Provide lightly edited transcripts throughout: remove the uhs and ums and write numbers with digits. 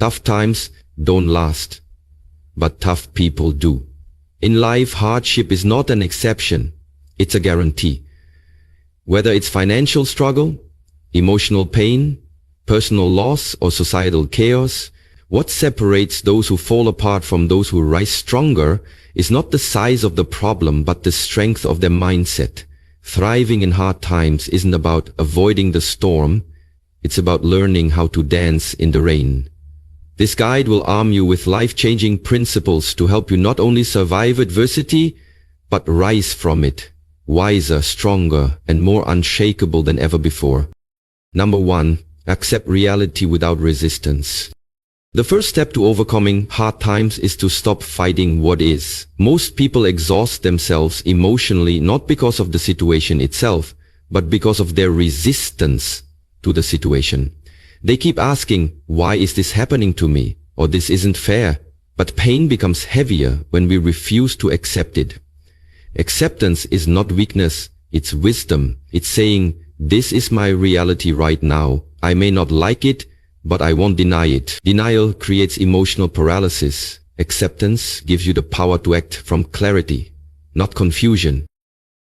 Tough times don't last, but tough people do. In life, hardship is not an exception, it's a guarantee. Whether it's financial struggle, emotional pain, personal loss, or societal chaos, what separates those who fall apart from those who rise stronger is not the size of the problem, but the strength of their mindset. Thriving in hard times isn't about avoiding the storm, it's about learning how to dance in the rain. This guide will arm you with life-changing principles to help you not only survive adversity, but rise from it, wiser, stronger, and more unshakable than ever before. Number 1. Accept reality without resistance. The first step to overcoming hard times is to stop fighting what is. Most people exhaust themselves emotionally not because of the situation itself, but because of their resistance to the situation. They keep asking, why is this happening to me? Or this isn't fair. But pain becomes heavier when we refuse to accept it. Acceptance is not weakness, it's wisdom. It's saying, this is my reality right now. I may not like it, but I won't deny it. Denial creates emotional paralysis. Acceptance gives you the power to act from clarity, not confusion.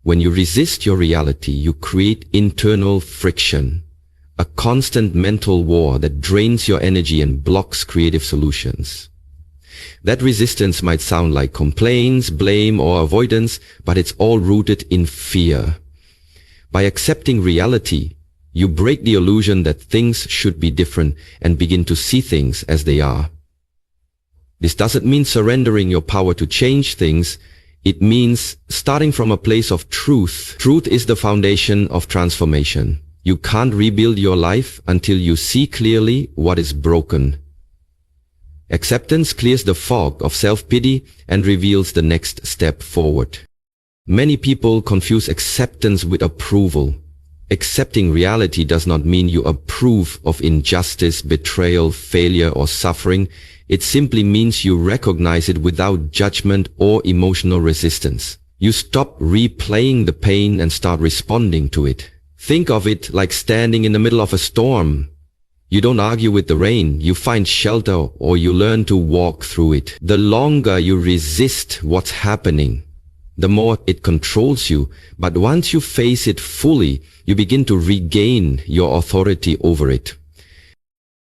When you resist your reality, you create internal friction, a constant mental war that drains your energy and blocks creative solutions. That resistance might sound like complaints, blame, or avoidance, but it's all rooted in fear. By accepting reality, you break the illusion that things should be different and begin to see things as they are. This doesn't mean surrendering your power to change things. It means starting from a place of truth. Truth is the foundation of transformation. You can't rebuild your life until you see clearly what is broken. Acceptance clears the fog of self-pity and reveals the next step forward. Many people confuse acceptance with approval. Accepting reality does not mean you approve of injustice, betrayal, failure, or suffering. It simply means you recognize it without judgment or emotional resistance. You stop replaying the pain and start responding to it. Think of it like standing in the middle of a storm. You don't argue with the rain, you find shelter or you learn to walk through it. The longer you resist what's happening, the more it controls you. But once you face it fully, you begin to regain your authority over it.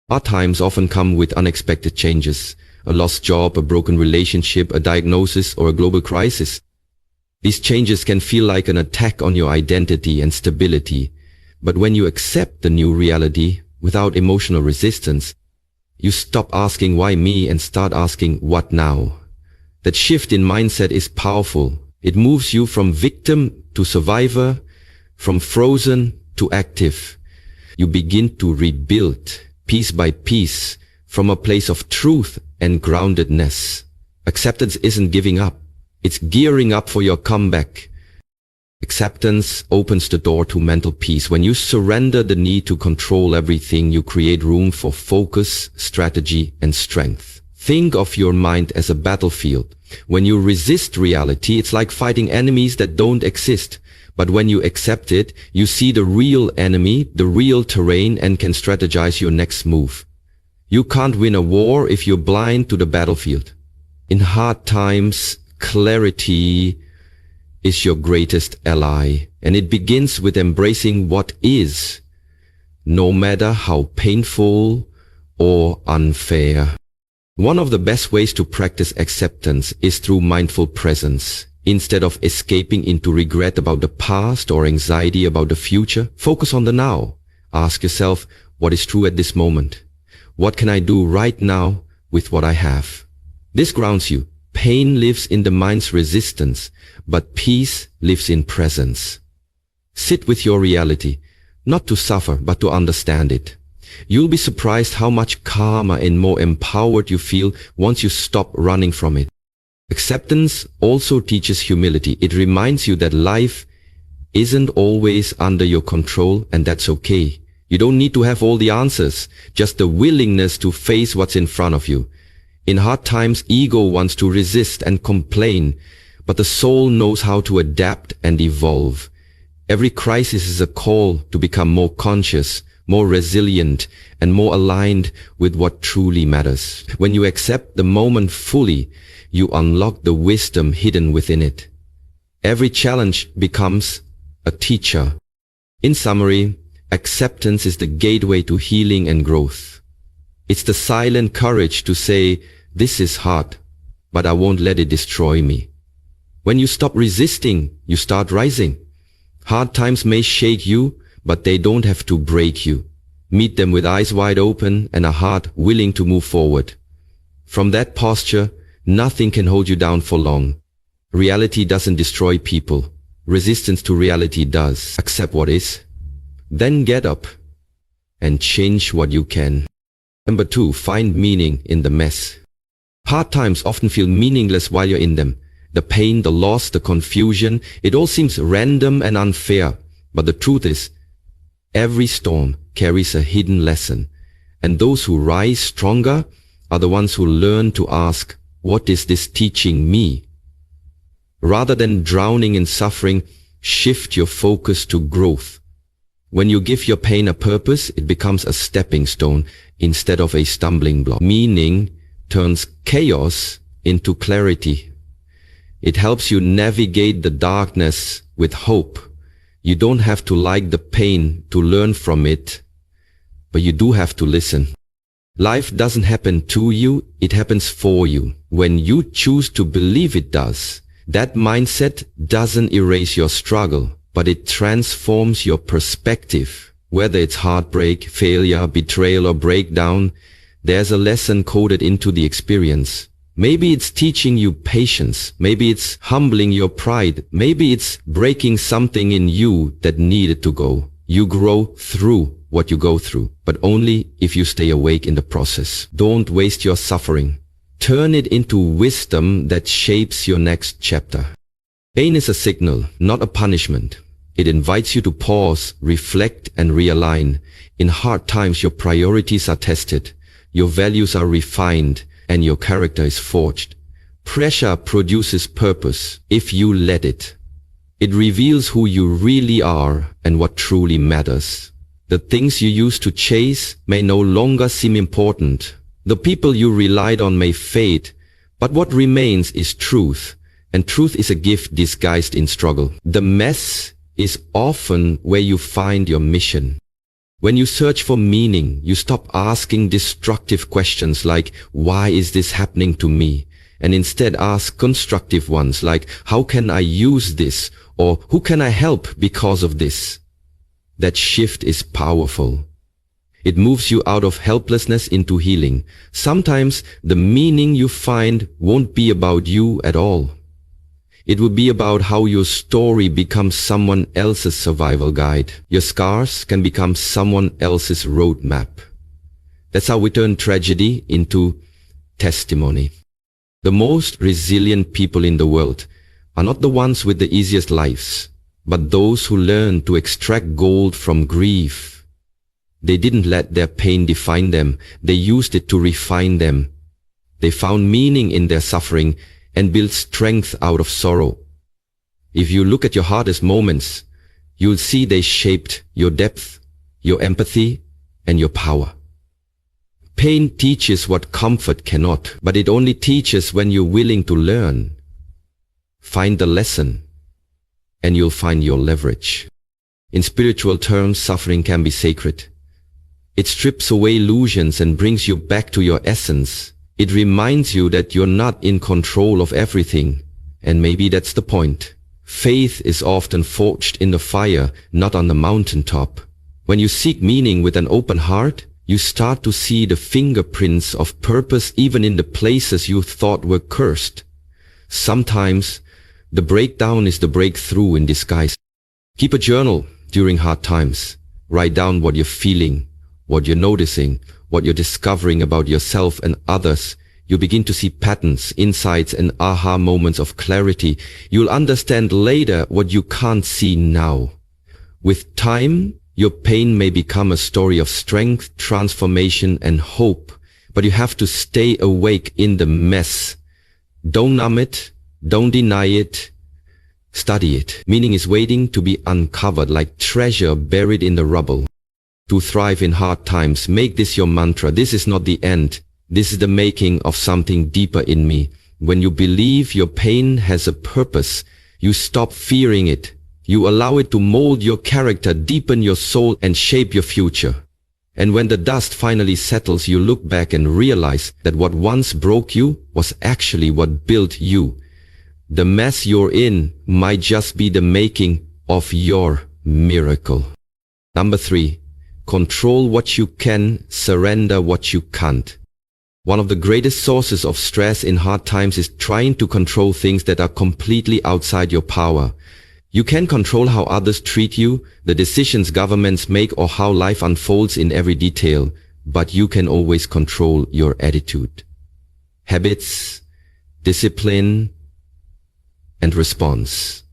Hard times often come with unexpected changes. A lost job, a broken relationship, a diagnosis, or a global crisis. These changes can feel like an attack on your identity and stability. But when you accept the new reality without emotional resistance, you stop asking why me and start asking what now. That shift in mindset is powerful. It moves you from victim to survivor, from frozen to active. You begin to rebuild piece by piece from a place of truth and groundedness. Acceptance isn't giving up. It's gearing up for your comeback. Acceptance opens the door to mental peace. When you surrender the need to control everything, you create room for focus, strategy, and strength. Think of your mind as a battlefield. When you resist reality, it's like fighting enemies that don't exist. But when you accept it, you see the real enemy, the real terrain, and can strategize your next move. You can't win a war if you're blind to the battlefield. In hard times, clarity is your greatest ally, and it begins with embracing what is, no matter how painful or unfair. One of the best ways to practice acceptance is through mindful presence. Instead of escaping into regret about the past or anxiety about the future, focus on the now. Ask yourself, what is true at this moment? What can I do right now with what I have? This grounds you. Pain lives in the mind's resistance, but peace lives in presence. Sit with your reality, not to suffer, but to understand it. You'll be surprised how much calmer and more empowered you feel once you stop running from it. Acceptance also teaches humility. It reminds you that life isn't always under your control, and that's okay. You don't need to have all the answers, just the willingness to face what's in front of you. In hard times, ego wants to resist and complain, but the soul knows how to adapt and evolve. Every crisis is a call to become more conscious, more resilient, and more aligned with what truly matters. When you accept the moment fully, you unlock the wisdom hidden within it. Every challenge becomes a teacher. In summary, acceptance is the gateway to healing and growth. It's the silent courage to say, this is hard, but I won't let it destroy me. When you stop resisting, you start rising. Hard times may shake you, but they don't have to break you. Meet them with eyes wide open and a heart willing to move forward. From that posture, nothing can hold you down for long. Reality doesn't destroy people. Resistance to reality does. Accept what is. Then get up and change what you can. Number 2, find meaning in the mess. Hard times often feel meaningless while you're in them. The pain, the loss, the confusion, it all seems random and unfair. But the truth is, every storm carries a hidden lesson. And those who rise stronger are the ones who learn to ask, what is this teaching me? Rather than drowning in suffering, shift your focus to growth. When you give your pain a purpose, it becomes a stepping stone instead of a stumbling block. Meaning turns chaos into clarity. It helps you navigate the darkness with hope. You don't have to like the pain to learn from it, but you do have to listen. Life doesn't happen to you, it happens for you. When you choose to believe it does, that mindset doesn't erase your struggle, but it transforms your perspective. Whether it's heartbreak, failure, betrayal, or breakdown, there's a lesson coded into the experience. Maybe it's teaching you patience. Maybe it's humbling your pride. Maybe it's breaking something in you that needed to go. You grow through what you go through, but only if you stay awake in the process. Don't waste your suffering. Turn it into wisdom that shapes your next chapter. Pain is a signal, not a punishment. It invites you to pause, reflect, and realign. In hard times, your priorities are tested. Your values are refined. And your character is forged. Pressure produces purpose if you let it. It reveals who you really are and what truly matters. The things you used to chase may no longer seem important. The people you relied on may fade, but what remains is truth, and truth is a gift disguised in struggle. The mess is often where you find your mission. When you search for meaning, you stop asking destructive questions like, why is this happening to me? And instead ask constructive ones like, how can I use this? Or who can I help because of this? That shift is powerful. It moves you out of helplessness into healing. Sometimes the meaning you find won't be about you at all. It will be about how your story becomes someone else's survival guide. Your scars can become someone else's roadmap. That's how we turn tragedy into testimony. The most resilient people in the world are not the ones with the easiest lives, but those who learn to extract gold from grief. They didn't let their pain define them. They used it to refine them. They found meaning in their suffering and build strength out of sorrow. If you look at your hardest moments, you'll see they shaped your depth, your empathy, and your power. Pain teaches what comfort cannot, but it only teaches when you're willing to learn. Find the lesson, and you'll find your leverage. In spiritual terms, suffering can be sacred. It strips away illusions and brings you back to your essence. It reminds you that you're not in control of everything, and maybe that's the point. Faith is often forged in the fire, not on the mountaintop. When you seek meaning with an open heart, you start to see the fingerprints of purpose even in the places you thought were cursed. Sometimes, the breakdown is the breakthrough in disguise. Keep a journal during hard times. Write down what you're feeling, what you're noticing, what you're discovering about yourself and others. You begin to see patterns, insights, and aha moments of clarity. You'll understand later what you can't see now. With time, your pain may become a story of strength, transformation, and hope, but you have to stay awake in the mess. Don't numb it, don't deny it, study it. Meaning is waiting to be uncovered like treasure buried in the rubble. To thrive in hard times, make this your mantra. This is not the end. This is the making of something deeper in me. When you believe your pain has a purpose, you stop fearing it. You allow it to mold your character, deepen your soul, and shape your future. And when the dust finally settles, you look back and realize that what once broke you was actually what built you. The mess you're in might just be the making of your miracle. Number 3. Control what you can, surrender what you can't. One of the greatest sources of stress in hard times is trying to control things that are completely outside your power. You can control how others treat you, the decisions governments make, or how life unfolds in every detail, but you can always control your attitude, habits, discipline, and response.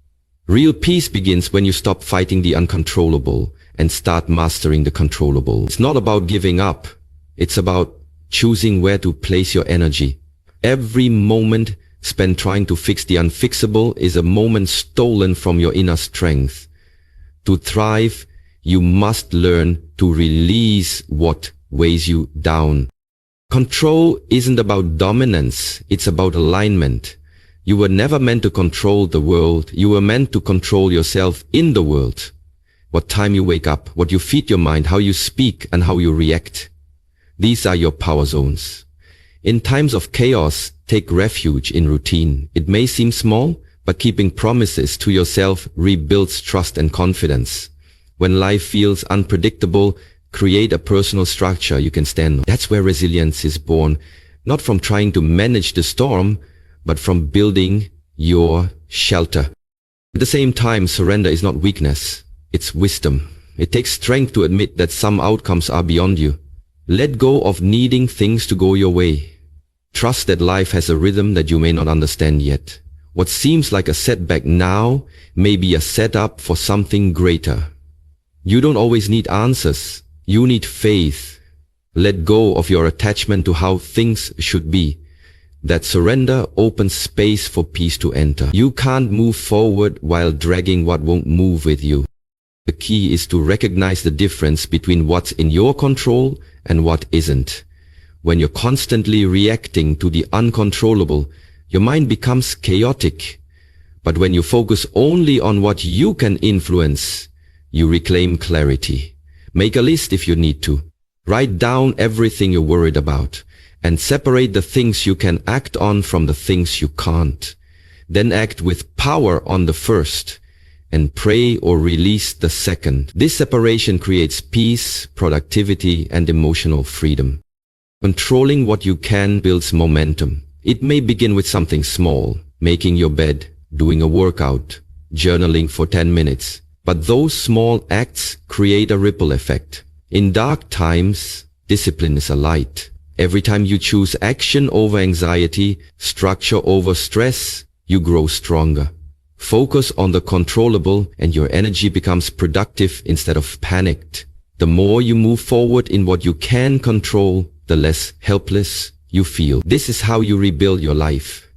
Real peace begins when you stop fighting the uncontrollable and start mastering the controllable. It's not about giving up. It's about choosing where to place your energy. Every moment spent trying to fix the unfixable is a moment stolen from your inner strength. To thrive, you must learn to release what weighs you down. Control isn't about dominance, it's about alignment. You were never meant to control the world, you were meant to control yourself in the world. What time you wake up, what you feed your mind, how you speak, and how you react. These are your power zones. In times of chaos, take refuge in routine. It may seem small, but keeping promises to yourself rebuilds trust and confidence. When life feels unpredictable, create a personal structure you can stand on. That's where resilience is born, not from trying to manage the storm, but from building your shelter. At the same time, surrender is not weakness, it's wisdom. It takes strength to admit that some outcomes are beyond you. Let go of needing things to go your way. Trust that life has a rhythm that you may not understand yet. What seems like a setback now may be a setup for something greater. You don't always need answers. You need faith. Let go of your attachment to how things should be. That surrender opens space for peace to enter. You can't move forward while dragging what won't move with you. The key is to recognize the difference between what's in your control and what isn't. When you're constantly reacting to the uncontrollable, your mind becomes chaotic. But when you focus only on what you can influence, you reclaim clarity. Make a list if you need to. Write down everything you're worried about and separate the things you can act on from the things you can't. Then act with power on the first and pray or release the second. This separation creates peace, productivity, and emotional freedom. Controlling what you can builds momentum. It may begin with something small, making your bed, doing a workout, journaling for 10 minutes. But those small acts create a ripple effect. In dark times, discipline is a light. Every time you choose action over anxiety, structure over stress, you grow stronger. Focus on the controllable and your energy becomes productive instead of panicked. The more you move forward in what you can control, the less helpless you feel. This is how you rebuild your life.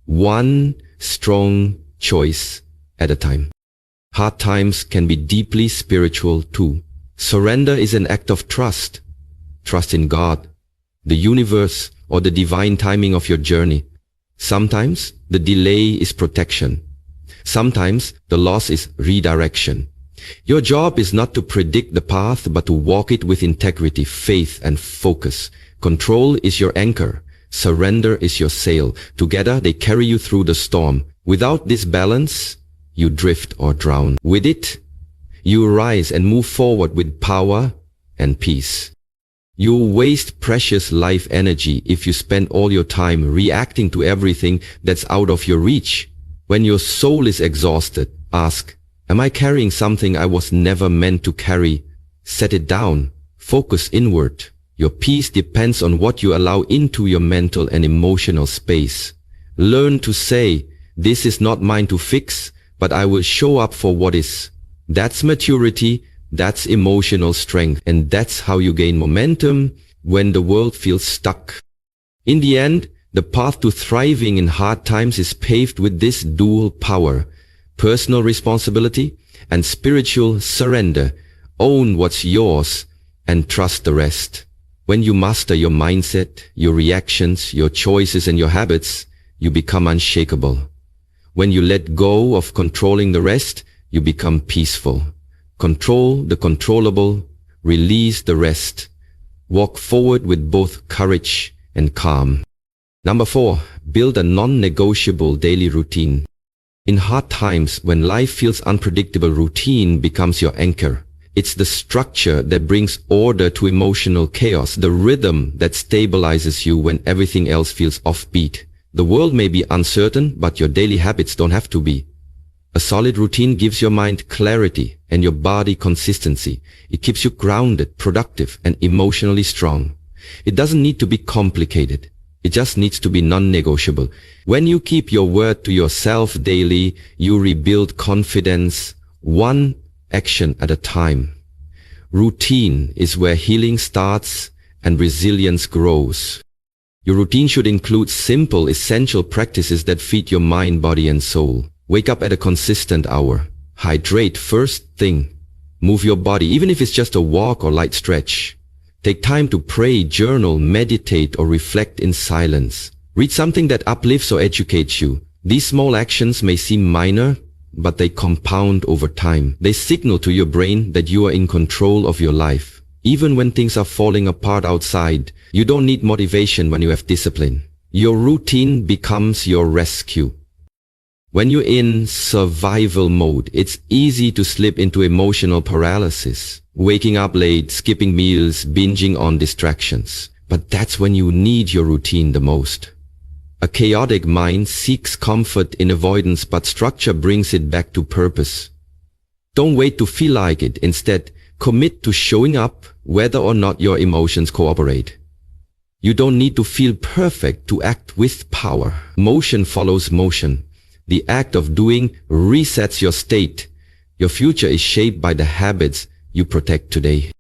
One strong choice at a time. Hard times can be deeply spiritual too. Surrender is an act of trust. Trust in God, the universe, or the divine timing of your journey. Sometimes the delay is protection. Sometimes the loss is redirection. Your job is not to predict the path, but to walk it with integrity, faith, and focus. Control is your anchor. Surrender is your sail. Together they carry you through the storm. Without this balance, you drift or drown. With it, you rise and move forward with power and peace. You waste precious life energy if you spend all your time reacting to everything that's out of your reach. When your soul is exhausted, ask, am I carrying something I was never meant to carry? Set it down. Focus inward. Your peace depends on what you allow into your mental and emotional space. Learn to say, this is not mine to fix, but I will show up for what is. That's maturity, that's emotional strength, and that's how you gain momentum when the world feels stuck. In the end, the path to thriving in hard times is paved with this dual power, personal responsibility and spiritual surrender. Own what's yours and trust the rest. When you master your mindset, your reactions, your choices and your habits, you become unshakable. When you let go of controlling the rest, you become peaceful. Control the controllable, release the rest. Walk forward with both courage and calm. Number 4, build a non-negotiable daily routine. In hard times, when life feels unpredictable, routine becomes your anchor. It's the structure that brings order to emotional chaos, the rhythm that stabilizes you when everything else feels offbeat. The world may be uncertain, but your daily habits don't have to be. A solid routine gives your mind clarity and your body consistency. It keeps you grounded, productive, and emotionally strong. It doesn't need to be complicated. It just needs to be non-negotiable. When you keep your word to yourself daily, you rebuild confidence one action at a time. Routine is where healing starts and resilience grows. Your routine should include simple, essential practices that feed your mind, body, and soul. Wake up at a consistent hour. Hydrate first thing. Move your body, even if it's just a walk or light stretch. Take time to pray, journal, meditate, or reflect in silence. Read something that uplifts or educates you. These small actions may seem minor, but they compound over time. They signal to your brain that you are in control of your life. Even when things are falling apart outside, you don't need motivation when you have discipline. Your routine becomes your rescue. When you're in survival mode, it's easy to slip into emotional paralysis, waking up late, skipping meals, binging on distractions. But that's when you need your routine the most. A chaotic mind seeks comfort in avoidance, but structure brings it back to purpose. Don't wait to feel like it. Instead, commit to showing up whether or not your emotions cooperate. You don't need to feel perfect to act with power. Motion follows motion. The act of doing resets your state. Your future is shaped by the habits you protect today.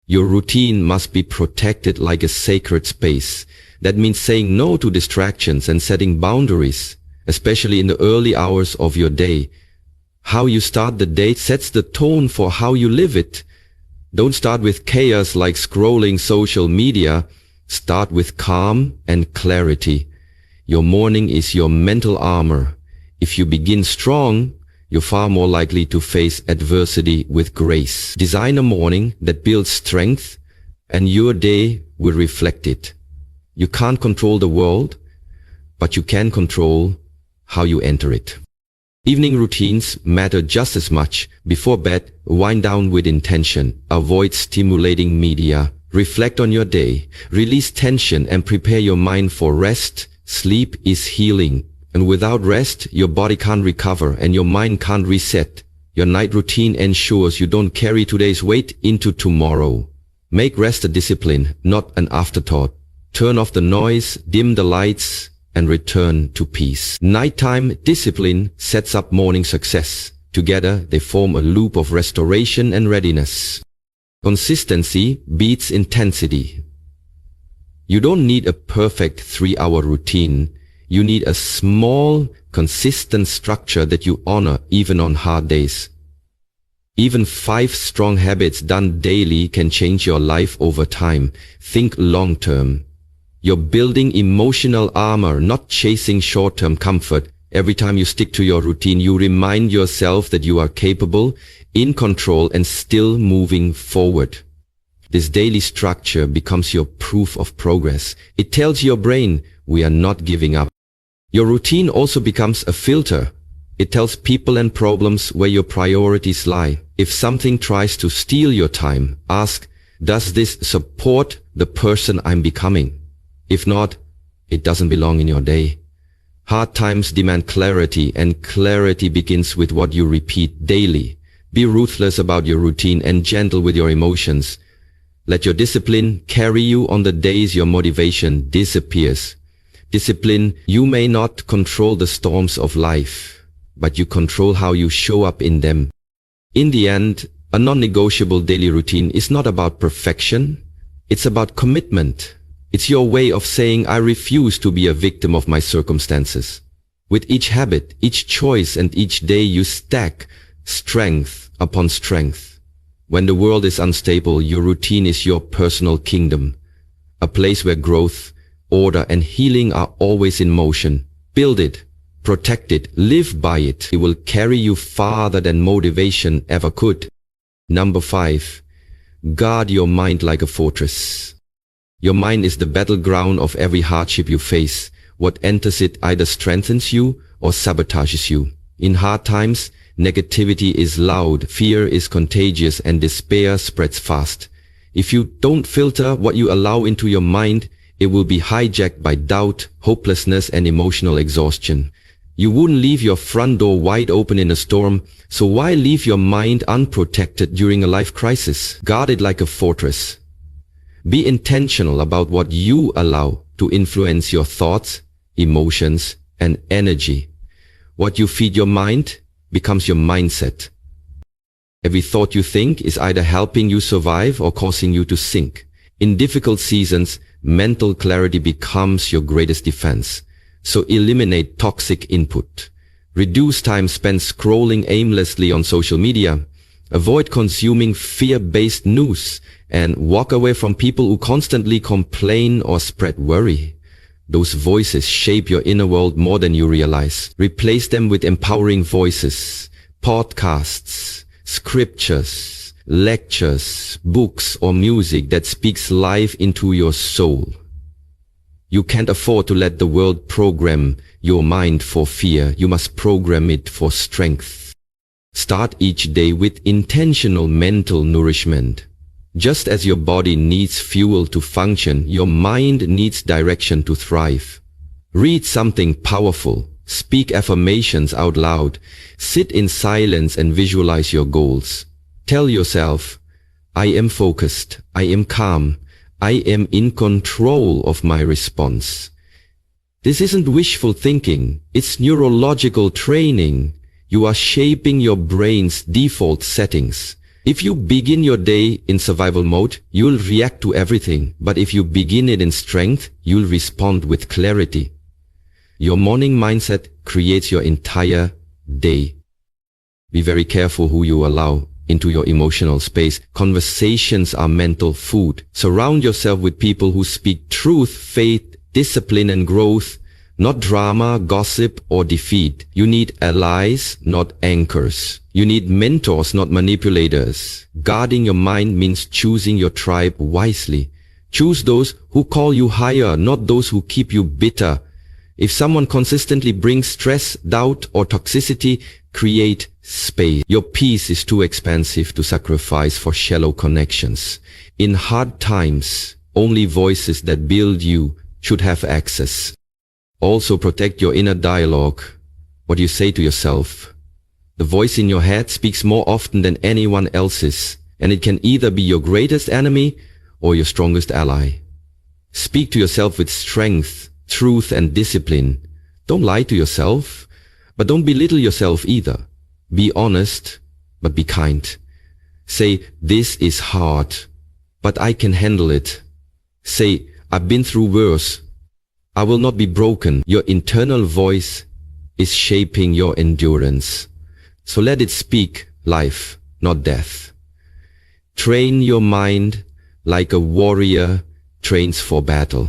Your routine must be protected like a sacred space. That means saying no to distractions and setting boundaries, especially in the early hours of your day. How you start the day sets the tone for how you live it. Don't start with chaos like scrolling social media. Start with calm and clarity. Your morning is your mental armor. If you begin strong, you're far more likely to face adversity with grace. Design a morning that builds strength, and your day will reflect it. You can't control the world, but you can control how you enter it. Evening routines matter just as much. Before bed, wind down with intention. Avoid stimulating media. Reflect on your day. Release tension and prepare your mind for rest. Sleep is healing. And without rest, your body can't recover and your mind can't reset. Your night routine ensures you don't carry today's weight into tomorrow. Make rest a discipline, not an afterthought. Turn off the noise, dim the lights, and return to peace. Nighttime discipline sets up morning success. Together, they form a loop of restoration and readiness. Consistency beats intensity. You don't need a perfect 3-hour routine. You need a small, consistent structure that you honor even on hard days. Even 5 strong habits done daily can change your life over time. Think long term. You're building emotional armor, not chasing short-term comfort. Every time you stick to your routine, you remind yourself that you are capable, in control, and still moving forward. This daily structure becomes your proof of progress. It tells your brain, we are not giving up. Your routine also becomes a filter. It tells people and problems where your priorities lie. If something tries to steal your time, ask, does this support the person I'm becoming? If not, it doesn't belong in your day. Hard times demand clarity, and clarity begins with what you repeat daily. Be ruthless about your routine and gentle with your emotions. Let your discipline carry you on the days your motivation disappears. Discipline, you may not control the storms of life, but you control how you show up in them. In the end, a non-negotiable daily routine is not about perfection. It's about commitment. It's your way of saying, I refuse to be a victim of my circumstances. With each habit, each choice, and each day, you stack strength upon strength. When the world is unstable, your routine is your personal kingdom, a place where growth, order, and healing are always in motion. Build it, protect it, live by it. It will carry you farther than motivation ever could. Number 5. Guard your mind like a fortress. Your mind is the battleground of every hardship you face. What enters it either strengthens you or sabotages you. In hard times, negativity is loud, fear is contagious, and despair spreads fast. If you don't filter what you allow into your mind, it will be hijacked by doubt, hopelessness, and emotional exhaustion. You wouldn't leave your front door wide open in a storm, so why leave your mind unprotected during a life crisis? Guard it like a fortress. Be intentional about what you allow to influence your thoughts, emotions, and energy. What you feed your mind becomes your mindset. Every thought you think is either helping you survive or causing you to sink. In difficult seasons, mental clarity becomes your greatest defense. So eliminate toxic input. Reduce time spent scrolling aimlessly on social media. Avoid consuming fear-based news and walk away from people who constantly complain or spread worry. Those voices shape your inner world more than you realize. Replace them with empowering voices, podcasts, scriptures, lectures, books, or music that speaks life into your soul. You can't afford to let the world program your mind for fear. You must program it for strength. Start each day with intentional mental nourishment. Just as your body needs fuel to function, your mind needs direction to thrive. Read something powerful. Speak affirmations out loud. Sit in silence and visualize your goals. Tell yourself, I am focused. I am calm. I am in control of my response. This isn't wishful thinking. It's neurological training. You are shaping your brain's default settings. If you begin your day in survival mode, you'll react to everything. But if you begin it in strength, you'll respond with clarity. Your morning mindset creates your entire day. Be very careful who you allow into your emotional space. Conversations are mental food. Surround yourself with people who speak truth, faith, discipline, and growth, not drama, gossip, or defeat. You need allies, not anchors. You need mentors, not manipulators. Guarding your mind means choosing your tribe wisely. Choose those who call you higher, not those who keep you bitter. If someone consistently brings stress, doubt, or toxicity, create space. Your peace is too expensive to sacrifice for shallow connections. In hard times, only voices that build you should have access. Also protect your inner dialogue, what you say to yourself. The voice in your head speaks more often than anyone else's, and it can either be your greatest enemy or your strongest ally. Speak to yourself with strength, truth, and discipline. Don't lie to yourself, but don't belittle yourself either. Be honest, but be kind. Say, this is hard, but I can handle it. Say, I've been through worse. I will not be broken. Your internal voice is shaping your endurance. So let it speak life, not death. Train your mind like a warrior trains for battle.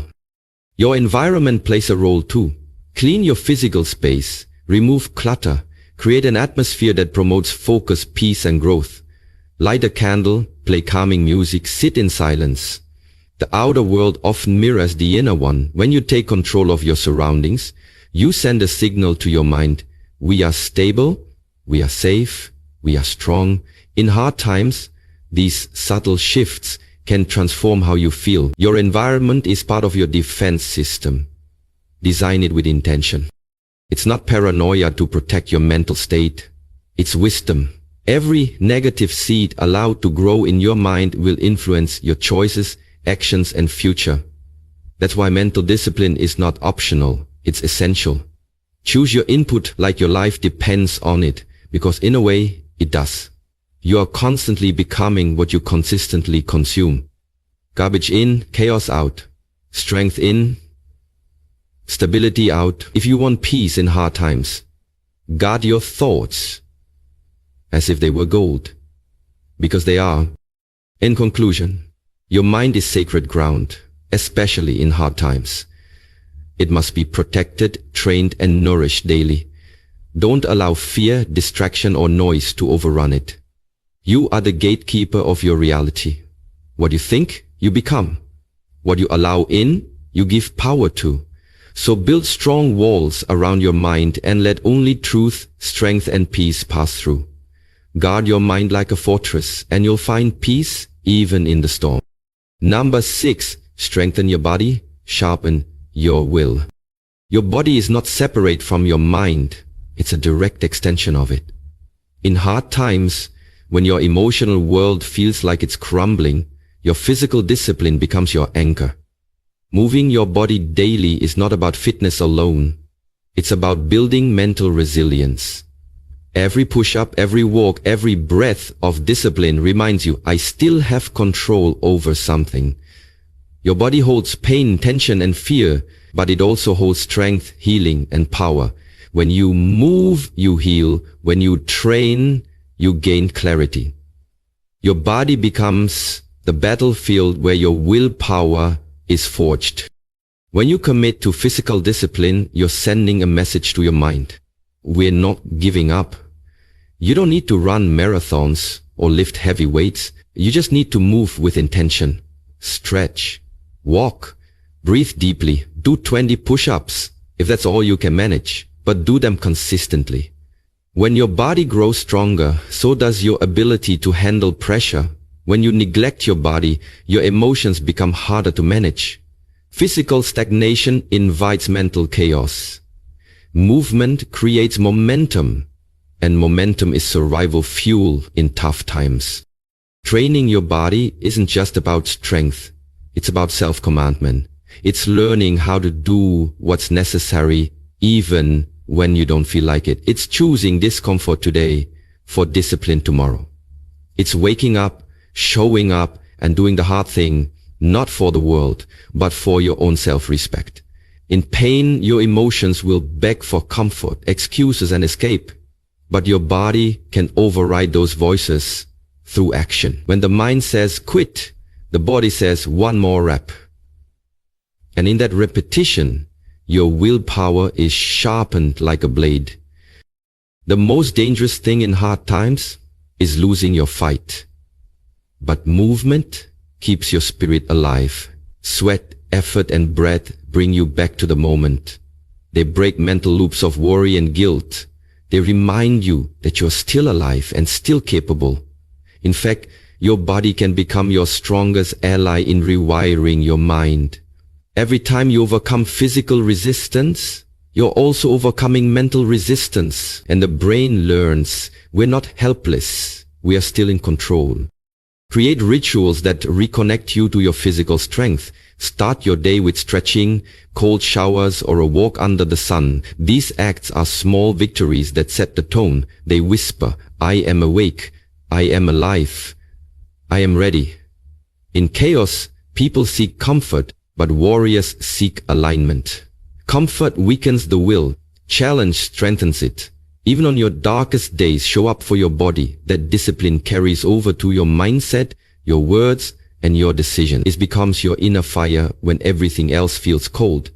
Your environment plays a role too. Clean your physical space. Remove clutter. Create an atmosphere that promotes focus, peace, and growth. Light a candle, play calming music, sit in silence. The outer world often mirrors the inner one. When you take control of your surroundings, you send a signal to your mind. We are stable, we are safe, we are strong. In hard times, these subtle shifts can transform how you feel. Your environment is part of your defense system. Design it with intention. It's not paranoia to protect your mental state. It's wisdom. Every negative seed allowed to grow in your mind will influence your choices, actions, and future. That's why mental discipline is not optional. It's essential. Choose your input like your life depends on it, because in a way, it does. You are constantly becoming what you consistently consume. Garbage in, chaos out. Strength in, stability out. If you want peace in hard times, guard your thoughts as if they were gold. Because they are. In conclusion, your mind is sacred ground, especially in hard times. It must be protected, trained, and nourished daily. Don't allow fear, distraction, or noise to overrun it. You are the gatekeeper of your reality. What you think, you become. What you allow in, you give power to. So build strong walls around your mind and let only truth, strength, and peace pass through. Guard your mind like a fortress, and you'll find peace even in the storm. Number 6, strengthen your body, sharpen your will. Your body is not separate from your mind. It's a direct extension of it. In hard times, when your emotional world feels like it's crumbling, your physical discipline becomes your anchor. Moving your body daily is not about fitness alone. It's about building mental resilience. Every push-up, every walk, every breath of discipline reminds you, I still have control over something. Your body holds pain, tension, and fear, but it also holds strength, healing, and power. When you move, you heal. When you train, you gain clarity. Your body becomes the battlefield where your willpower is forged. When you commit to physical discipline, you're sending a message to your mind. We're not giving up. You don't need to run marathons or lift heavy weights. You just need to move with intention. Stretch, walk, breathe deeply, do 20 push-ups if that's all you can manage, but do them consistently. When your body grows stronger, so does your ability to handle pressure. When you neglect your body, your emotions become harder to manage. Physical stagnation invites mental chaos. Movement creates momentum, and momentum is survival fuel in tough times. Training your body isn't just about strength. It's about self-commandment. It's learning how to do what's necessary even when you don't feel like it. It's choosing discomfort today for discipline tomorrow. It's waking up, showing up, and doing the hard thing, not for the world, but for your own self-respect. In pain, your emotions will beg for comfort, excuses, and escape. But your body can override those voices through action. When the mind says quit, the body says one more rep. And in that repetition, your willpower is sharpened like a blade. The most dangerous thing in hard times is losing your fight. But movement keeps your spirit alive. Sweat, effort, and breath bring you back to the moment. They break mental loops of worry and guilt. They remind you that you're still alive and still capable. In fact, your body can become your strongest ally in rewiring your mind. Every time you overcome physical resistance, you're also overcoming mental resistance. And the brain learns we're not helpless. We are still in control. Create rituals that reconnect you to your physical strength. Start your day with stretching, cold showers, or a walk under the sun. These acts are small victories that set the tone. They whisper, I am awake, I am alive, I am ready. In chaos, people seek comfort, but warriors seek alignment. Comfort weakens the will. Challenge strengthens it. Even on your darkest days, show up for your body. That discipline carries over to your mindset, your words, and your decision. It becomes your inner fire when everything else feels cold.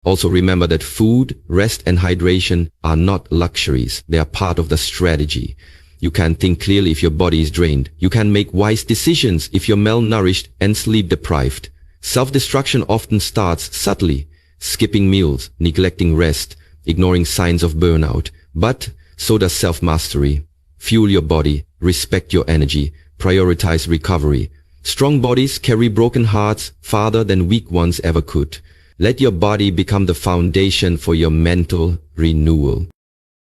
Also remember that food, rest, and hydration are not luxuries. They are part of the strategy. You can't think clearly if your body is drained. You can't make wise decisions if you're malnourished and sleep deprived. Self-destruction often starts subtly, skipping meals, neglecting rest, ignoring signs of burnout. But so does self-mastery. Fuel your body, respect your energy, prioritize recovery. Strong bodies carry broken hearts farther than weak ones ever could. Let your body become the foundation for your mental renewal.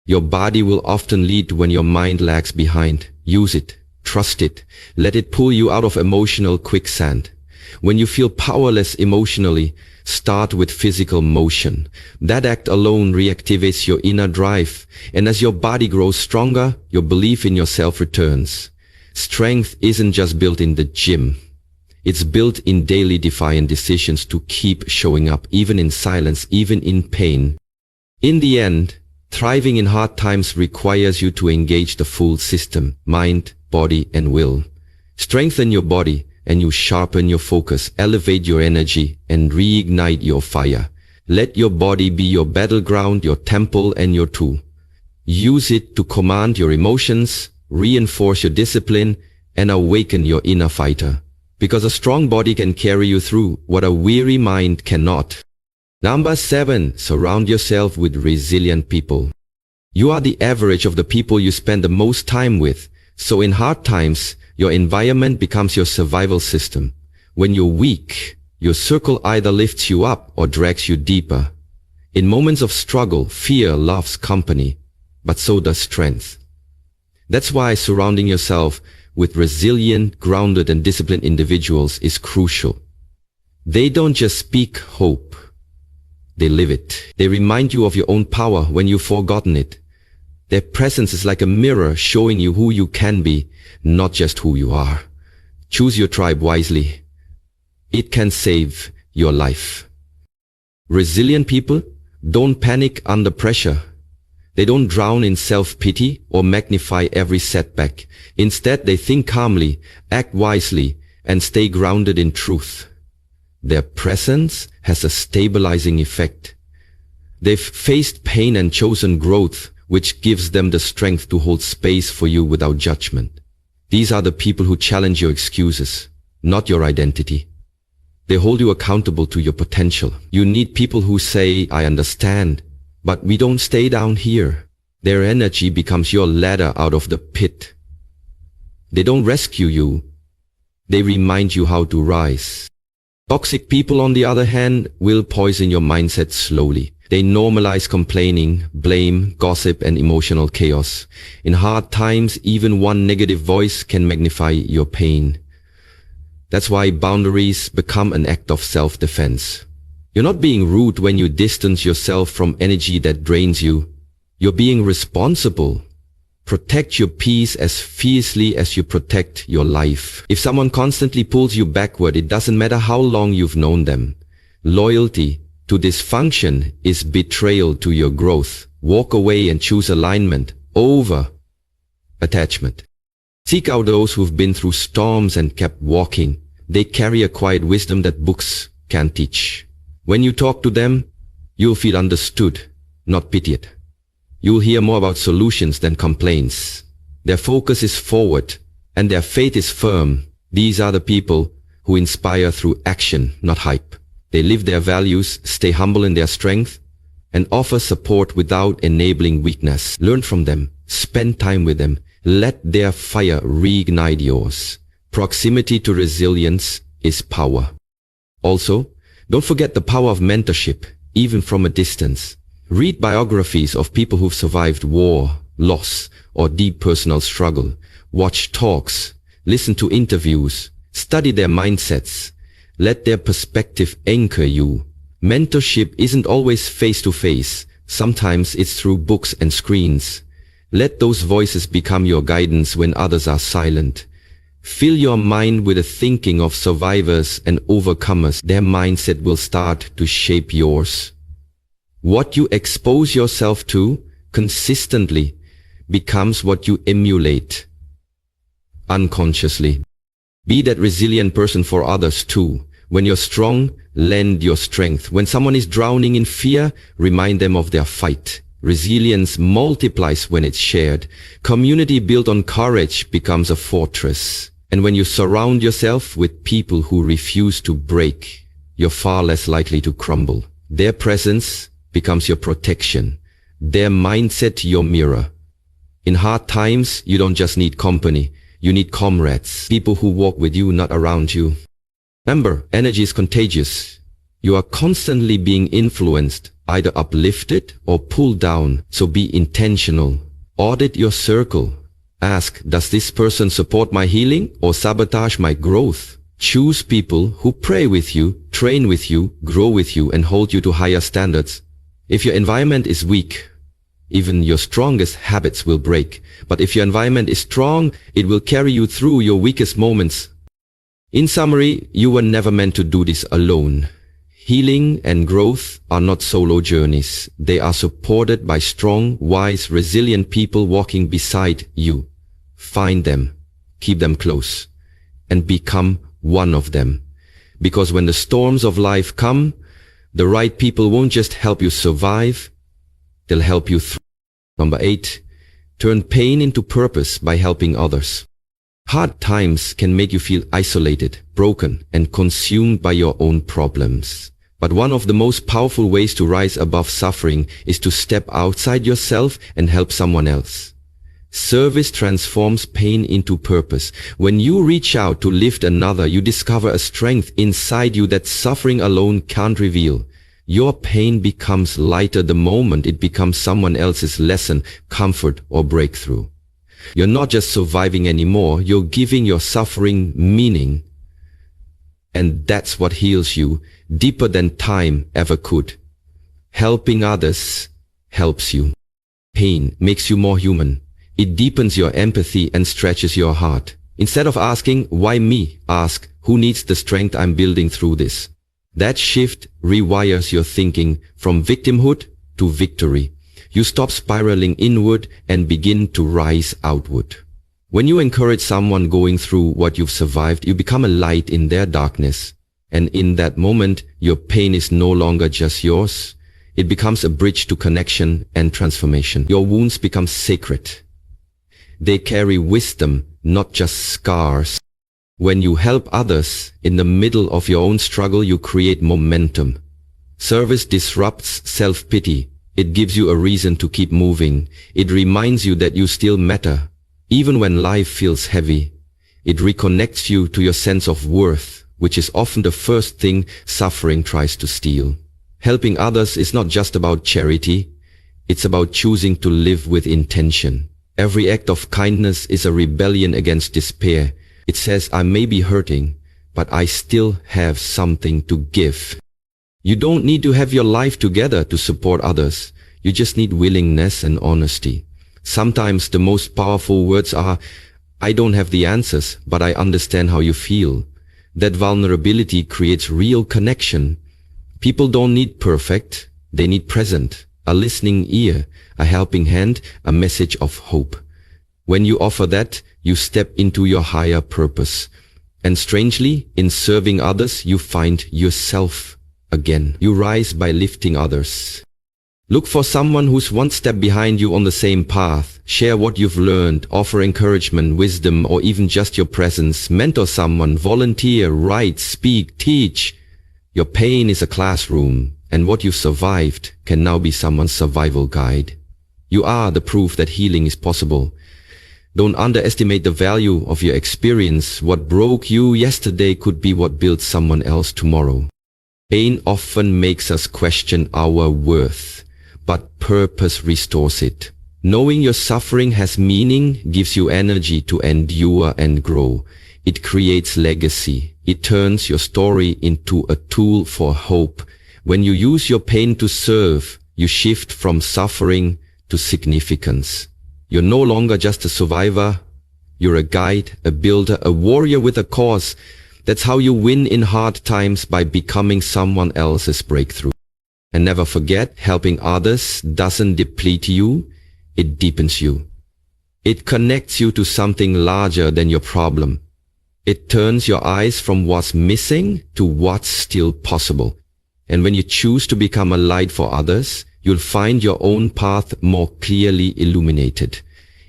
Your body will often lead when your mind lags behind. Use it, trust it, let it pull you out of emotional quicksand. When you feel powerless emotionally, start with physical motion. That act alone reactivates your inner drive, and as your body grows stronger, your belief in yourself returns. Strength isn't just built in the gym. It's built in daily defiant decisions to keep showing up, even in silence, even in pain. In the end, thriving in hard times requires you to engage the full system, mind, body and will. Strengthen your body and you sharpen your focus, elevate your energy and reignite your fire. Let your body be your battleground, your temple and your tool. Use it to command your emotions, reinforce your discipline, and awaken your inner fighter. Because a strong body can carry you through what a weary mind cannot. Number 7. Surround yourself with resilient people. You are the average of the people you spend the most time with, so in hard times, your environment becomes your survival system. When you're weak, your circle either lifts you up or drags you deeper. In moments of struggle, fear loves company, but so does strength. That's why surrounding yourself with resilient, grounded and disciplined individuals is crucial. They don't just speak hope, they live it. They remind you of your own power when you've forgotten it. Their presence is like a mirror showing you who you can be, not just who you are. Choose your tribe wisely. It can save your life. Resilient people don't panic under pressure. They don't drown in self-pity or magnify every setback. Instead, they think calmly, act wisely, and stay grounded in truth. Their presence has a stabilizing effect. They've faced pain and chosen growth, which gives them the strength to hold space for you without judgment. These are the people who challenge your excuses, not your identity. They hold you accountable to your potential. You need people who say, I understand, but we don't stay down here. Their energy becomes your ladder out of the pit. They don't rescue you. They remind you how to rise. Toxic people, on the other hand, will poison your mindset slowly. They normalize complaining, blame, gossip, and emotional chaos. In hard times, even one negative voice can magnify your pain. That's why boundaries become an act of self-defense. You're not being rude when you distance yourself from energy that drains you. You're being responsible. Protect your peace as fiercely as you protect your life. If someone constantly pulls you backward, it doesn't matter how long you've known them. Loyalty to dysfunction is betrayal to your growth. Walk away and choose alignment over attachment. Seek out those who've been through storms and kept walking. They carry a quiet wisdom that books can't teach. When you talk to them, you'll feel understood, not pitied. You'll hear more about solutions than complaints. Their focus is forward, and their faith is firm. These are the people who inspire through action, not hype. They live their values, stay humble in their strength, and offer support without enabling weakness. Learn from them, spend time with them, let their fire reignite yours. Proximity to resilience is power. Also, don't forget the power of mentorship, even from a distance. Read biographies of people who've survived war, loss, or deep personal struggle. Watch talks, listen to interviews, study their mindsets. Let their perspective anchor you. Mentorship isn't always face-to-face. Sometimes it's through books and screens. Let those voices become your guidance when others are silent. Fill your mind with the thinking of survivors and overcomers. Their mindset will start to shape yours. What you expose yourself to consistently becomes what you emulate unconsciously. Be that resilient person for others too. When you're strong, lend your strength. When someone is drowning in fear, remind them of their fight. Resilience multiplies when it's shared. Community built on courage becomes a fortress. And when you surround yourself with people who refuse to break, you're far less likely to crumble. Their presence becomes your protection. Their mindset your mirror. In hard times, you don't just need company. You need comrades, people who walk with you, not around you. Remember, energy is contagious. You are constantly being influenced, either uplifted or pulled down, so be intentional. Audit your circle. Ask, does this person support my healing or sabotage my growth? Choose people who pray with you, train with you, grow with you, and hold you to higher standards. If your environment is weak, even your strongest habits will break. But if your environment is strong, it will carry you through your weakest moments. In summary, you were never meant to do this alone. Healing and growth are not solo journeys. They are supported by strong, wise, resilient people walking beside you. Find them, keep them close, and become one of them. Because when the storms of life come, the right people won't just help you survive, they'll help you through. Number 8, turn pain into purpose by helping others. Hard times can make you feel isolated, broken, and consumed by your own problems. But one of the most powerful ways to rise above suffering is to step outside yourself and help someone else. Service transforms pain into purpose. When you reach out to lift another, you discover a strength inside you that suffering alone can't reveal. Your pain becomes lighter the moment it becomes someone else's lesson, comfort, or breakthrough. You're not just surviving anymore, you're giving your suffering meaning. And that's what heals you, deeper than time ever could. Helping others helps you. Pain makes you more human. It deepens your empathy and stretches your heart. Instead of asking, why me? Ask, who needs the strength I'm building through this? That shift rewires your thinking from victimhood to victory. You stop spiraling inward and begin to rise outward. When you encourage someone going through what you've survived, you become a light in their darkness. And in that moment, your pain is no longer just yours. It becomes a bridge to connection and transformation. Your wounds become sacred. They carry wisdom, not just scars. When you help others in the middle of your own struggle, you create momentum. Service disrupts self-pity. It gives you a reason to keep moving. It reminds you that you still matter. Even when life feels heavy, it reconnects you to your sense of worth, which is often the first thing suffering tries to steal. Helping others is not just about charity. It's about choosing to live with intention. Every act of kindness is a rebellion against despair. It says, I may be hurting, but I still have something to give. You don't need to have your life together to support others. You just need willingness and honesty. Sometimes the most powerful words are, I don't have the answers, but I understand how you feel. That vulnerability creates real connection. People don't need perfect, they need present, a listening ear, a helping hand, a message of hope. When you offer that, you step into your higher purpose. And strangely, in serving others, you find yourself again. You rise by lifting others. Look for someone who's one step behind you on the same path. Share what you've learned, offer encouragement, wisdom, or even just your presence. Mentor someone, volunteer, write, speak, teach. Your pain is a classroom, and what you've survived can now be someone's survival guide. You are the proof that healing is possible. Don't underestimate the value of your experience. What broke you yesterday could be what builds someone else tomorrow. Pain often makes us question our worth, but purpose restores it. Knowing your suffering has meaning gives you energy to endure and grow. It creates legacy. It turns your story into a tool for hope. When you use your pain to serve, you shift from suffering to significance. You're no longer just a survivor. You're a guide, a builder, a warrior with a cause. That's how you win in hard times, by becoming someone else's breakthrough. And never forget, helping others doesn't deplete you, it deepens you. It connects you to something larger than your problem. It turns your eyes from what's missing to what's still possible. And when you choose to become a light for others, you'll find your own path more clearly illuminated.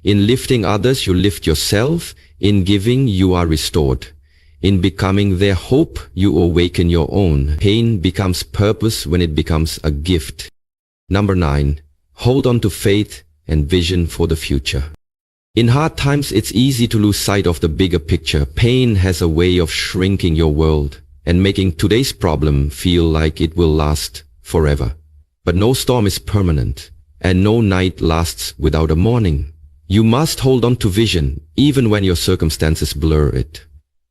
In lifting others, you lift yourself. In giving, you are restored. In becoming their hope, you awaken your own. Pain becomes purpose when it becomes a gift. Number 9, hold on to faith and vision for the future. In hard times, it's easy to lose sight of the bigger picture. Pain has a way of shrinking your world and making today's problem feel like it will last forever. But no storm is permanent, and no night lasts without a morning. You must hold on to vision, even when your circumstances blur it.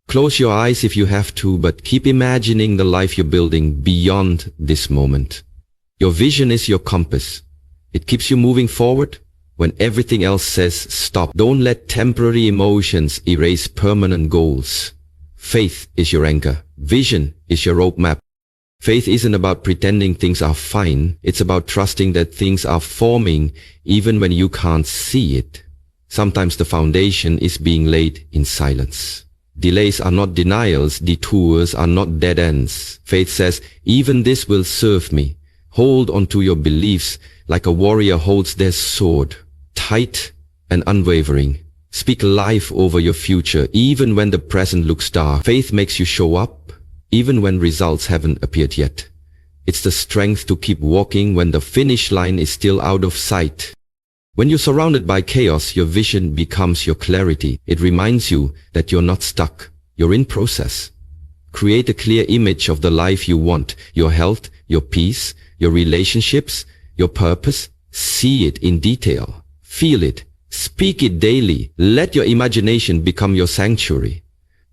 Close your eyes if you have to, but keep imagining the life you're building beyond this moment. Your vision is your compass. It keeps you moving forward when everything else says stop. Don't let temporary emotions erase permanent goals. Faith is your anchor. Vision is your roadmap. Faith isn't about pretending things are fine. It's about trusting that things are forming even when you can't see it. Sometimes the foundation is being laid in silence. Delays are not denials, detours are not dead ends. Faith says, even this will serve me. Hold on to your beliefs like a warrior holds their sword, tight and unwavering. Speak life over your future, even when the present looks dark. Faith makes you show up, even when results haven't appeared yet. It's the strength to keep walking when the finish line is still out of sight. When you're surrounded by chaos, your vision becomes your clarity. It reminds you that you're not stuck. You're in process. Create a clear image of the life you want, your health, your peace, your relationships, your purpose. See it in detail. Feel it. Speak it daily. Let your imagination become your sanctuary.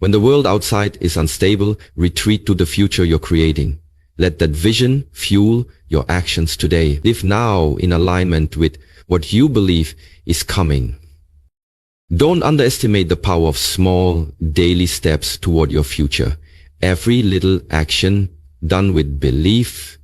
When the world outside is unstable, retreat to the future you're creating. Let that vision fuel your actions today. Live now in alignment with what you believe is coming. Don't underestimate the power of small, daily steps toward your future. Every little action done with belief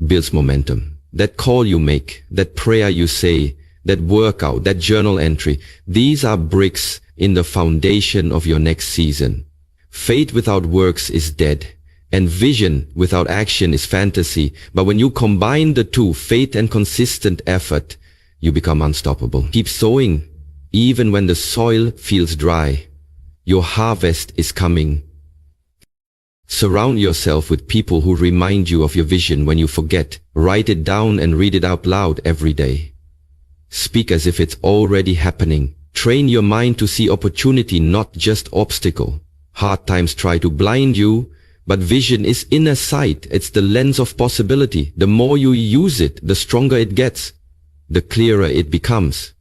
builds momentum. That call you make, that prayer you say, that workout, that journal entry, these are bricks in the foundation of your next season. Faith without works is dead, and vision without action is fantasy. But when you combine the two, faith and consistent effort, you become unstoppable. Keep sowing, even when the soil feels dry. Your harvest is coming. Surround yourself with people who remind you of your vision when you forget. Write it down and read it out loud every day. Speak as if it's already happening. Train your mind to see opportunity, not just obstacle. Hard times try to blind you, but vision is inner sight. It's the lens of possibility. The more you use it, the stronger it gets, the clearer it becomes.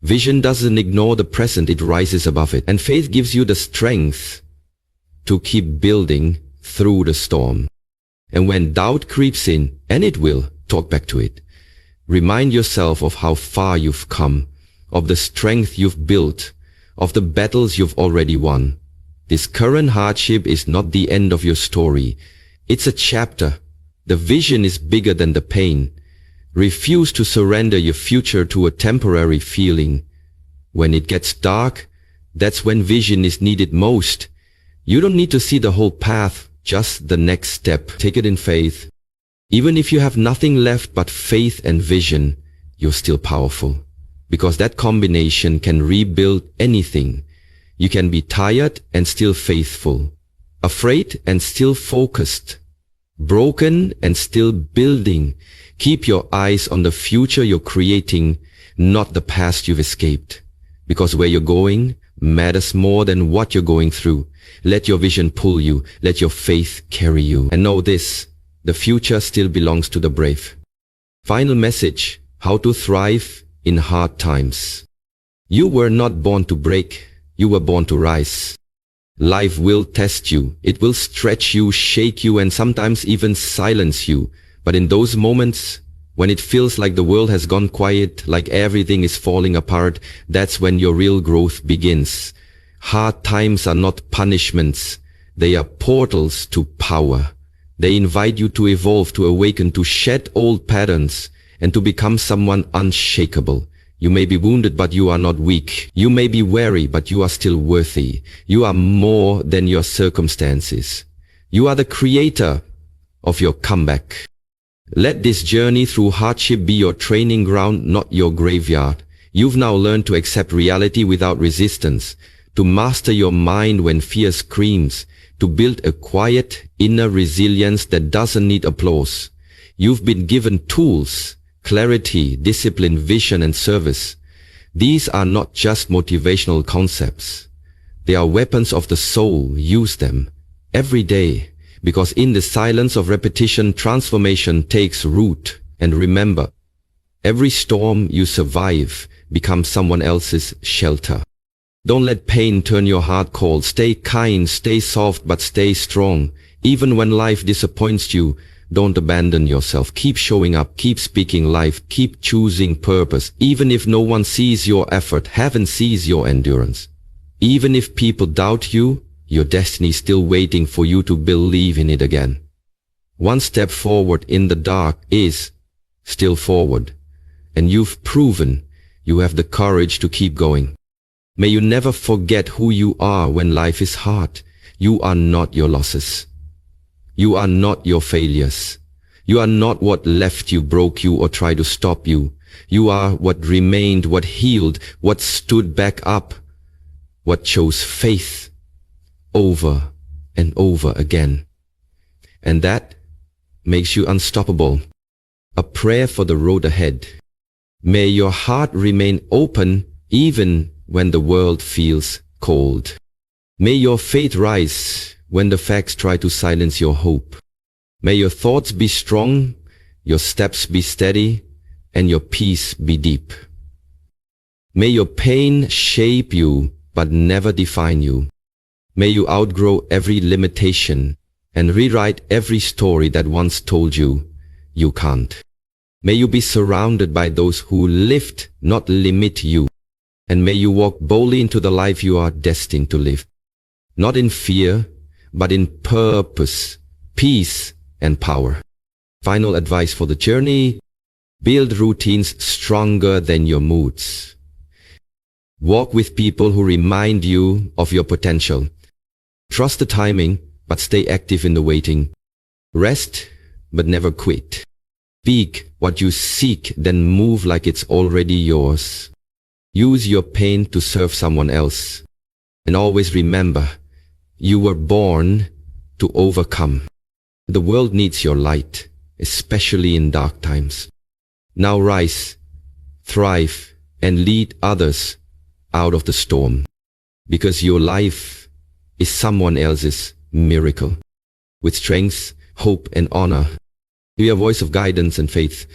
Vision doesn't ignore the present, it rises above it. And faith gives you the strength to keep building through the storm. And when doubt creeps in, and it will, talk back to it. Remind yourself of how far you've come, of the strength you've built, of the battles you've already won. This current hardship is not the end of your story. It's a chapter. The vision is bigger than the pain. Refuse to surrender your future to a temporary feeling. When it gets dark, that's when vision is needed most. You don't need to see the whole path, just the next step. Take it in faith. Even if you have nothing left but faith and vision, you're still powerful. Because that combination can rebuild anything. You can be tired and still faithful, afraid and still focused, broken and still building. Keep your eyes on the future you're creating, not the past you've escaped. Because where you're going matters more than what you're going through. Let your vision pull you. Let your faith carry you. And know this, the future still belongs to the brave. Final message, how to thrive in hard times. You were not born to break. You were born to rise. Life will test you. It will stretch you, shake you, and sometimes even silence you. But in those moments, when it feels like the world has gone quiet, like everything is falling apart, that's when your real growth begins. Hard times are not punishments. They are portals to power. They invite you to evolve, to awaken, to shed old patterns, and to become someone unshakable. You may be wounded, but you are not weak. You may be weary, but you are still worthy. You are more than your circumstances. You are the creator of your comeback. Let this journey through hardship be your training ground, not your graveyard. You've now learned to accept reality without resistance, to master your mind when fear screams, to build a quiet inner resilience that doesn't need applause. You've been given tools, clarity, discipline, vision, and service. These are not just motivational concepts. They are weapons of the soul. Use them every day, because in the silence of repetition, transformation takes root. And remember, every storm you survive becomes someone else's shelter. Don't let pain turn your heart cold. Stay kind, stay soft, but stay strong. Even when life disappoints you, don't abandon yourself. Keep showing up, keep speaking life, keep choosing purpose. Even if no one sees your effort, heaven sees your endurance. Even if people doubt you, your destiny is still waiting for you to believe in it again. One step forward in the dark is still forward. And you've proven You have the courage to keep going. May you never forget who you are when life is hard. You are not your losses. You are not your failures. You are not what left you, broke you, or tried to stop you. You are what remained, what healed, what stood back up, what chose faith over and over again. And that makes you unstoppable. A prayer for the road ahead. May your heart remain open even when the world feels cold. May your faith rise when the facts try to silence your hope. May your thoughts be strong, your steps be steady, and your peace be deep. May your pain shape you but never define you. May you outgrow every limitation and rewrite every story that once told you you can't. May you be surrounded by those who lift, not limit you. And may you walk boldly into the life you are destined to live. Not in fear, but in purpose, peace, and power. Final advice for the journey: build routines stronger than your moods. Walk with people who remind you of your potential. Trust the timing, but stay active in the waiting. Rest, but never quit. Speak what you seek, then move like it's already yours. Use your pain to serve someone else. And always remember, you were born to overcome. The world needs your light, especially in dark times. Now rise, thrive, and lead others out of the storm. Because your life is someone else's miracle. With strength, hope, and honor, be a voice of guidance and faith.